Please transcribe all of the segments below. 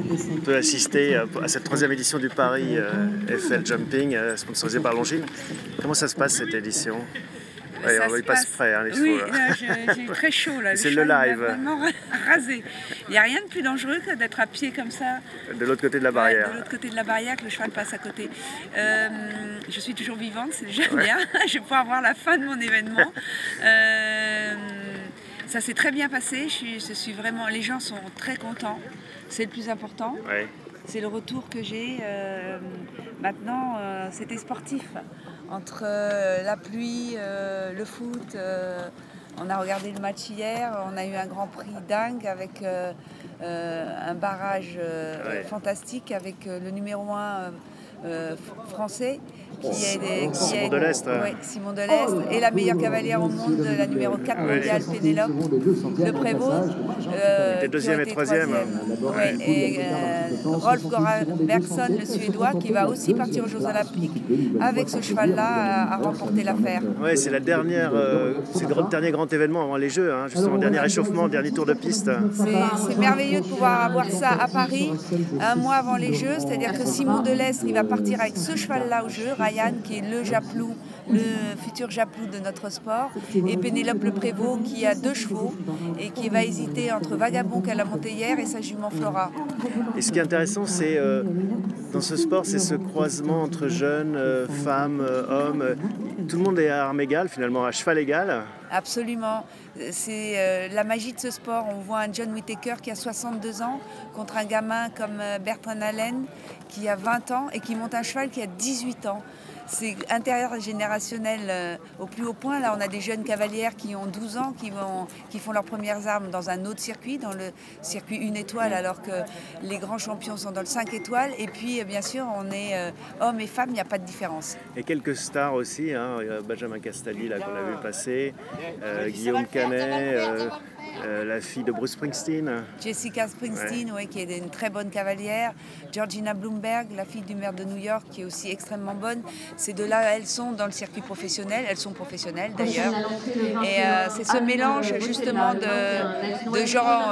On peut assister à cette troisième édition du Paris Eiffel Jumping, sponsorisé par Longines. Comment ça se passe cette édition? Ouais, il passe près, hein, les chevaux. Oui, j'ai très chaud là. C'est le live. Vraiment rasé. Il n'y a rien de plus dangereux que d'être à pied comme ça. De l'autre côté de la barrière. De l'autre côté de la barrière, que le cheval passe à côté. Je suis toujours vivante, c'est déjà bien. Je vais pouvoir voir la fin de mon événement. Ça s'est très bien passé. Je suis vraiment. Les gens sont très contents. C'est le plus important. Ouais. C'est le retour que j'ai. Maintenant, c'était sportif. Entre la pluie, le foot, on a regardé le match hier, on a eu un grand prix dingue avec un barrage fantastique avec le numéro 1 français Simon Delestre. Oui, Simon Delestre, et la meilleure cavalière au monde, la numéro 4 mondiale, Pénélope Le Prévost. Il était deuxième et troisième. Ouais, et Rolf Bergson, le Suédois, qui va aussi partir aux Jeux Olympiques avec ce cheval-là à remporter l'affaire. Oui, c'est la dernière, c'est le dernier grand événement avant les Jeux, hein, justement, dernier échauffement, dernier tour de piste. C'est merveilleux de pouvoir avoir ça à Paris, un mois avant les Jeux, c'est-à-dire que Simon Delestre, il va partir avec ce cheval-là aux Jeux, Ryan, qui est le Japlou, le futur Japlou de notre sport, et Pénélope Le Prévost, qui a 2 chevaux et qui va hésiter entre Vagabond qu'elle a monté hier et sa jument Flora. Et ce qui est intéressant, c'est dans ce sport, c'est ce croisement entre jeunes, femmes, hommes. Tout le monde est à armes égales, finalement, à cheval égal. Absolument. C'est la magie de ce sport. On voit un John Whittaker qui a 62 ans contre un gamin comme Bertrand Allen qui a 20 ans et qui monte un cheval qui a 18 ans. C'est intergénérationnel au plus haut point. Là, on a des jeunes cavalières qui ont 12 ans, qui font leurs premières armes dans un autre circuit, dans le circuit 1 étoile, alors que les grands champions sont dans le 5 étoiles. Et puis, bien sûr, on est hommes et femmes, il n'y a pas de différence. Et quelques stars aussi, hein, Benjamin Castaldi, là, qu'on a vu passer, Guillaume Canet, la fille de Bruce Springsteen. Jessica Springsteen, ouais, qui est une très bonne cavalière. Georgina Bloomberg, la fille du maire de New York, qui est aussi extrêmement bonne. Ces deux-là, elles sont dans le circuit professionnel. Elles sont professionnelles d'ailleurs. Et c'est ce mélange justement de genre,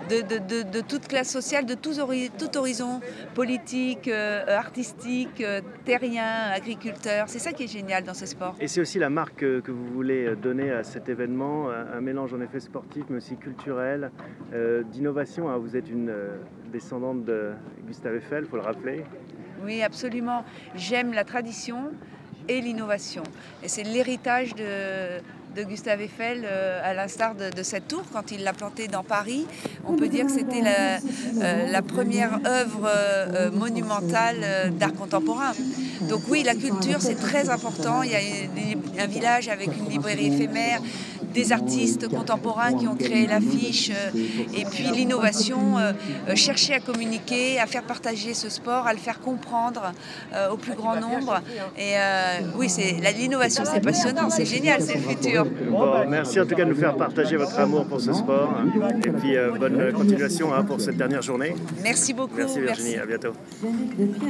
de toute classe sociale, de tout horizon politique, artistique, terrien, agriculteur. C'est ça qui est génial dans ce sport. Et c'est aussi la marque que vous voulez donner à cet événement, un mélange en effet sportif mais aussi culturel, d'innovation. Hein. Vous êtes une descendante de Gustave Eiffel, il faut le rappeler. Oui, absolument. J'aime la tradition et l'innovation. Et c'est l'héritage de Gustave Eiffel, à l'instar de cette tour, quand il l'a plantée dans Paris. On peut dire que c'était la première œuvre monumentale d'art contemporain. Donc oui, la culture, c'est très important. Il y a un village avec une librairie éphémère, des artistes contemporains qui ont créé l'affiche, et puis l'innovation, chercher à communiquer, à faire partager ce sport, à le faire comprendre au plus grand nombre. Et oui, l'innovation, c'est passionnant, c'est génial, c'est le futur. Bon, merci en tout cas de nous faire partager votre amour pour ce sport. Et puis bonne continuation pour cette dernière journée. Merci beaucoup. Merci Virginie, à bientôt.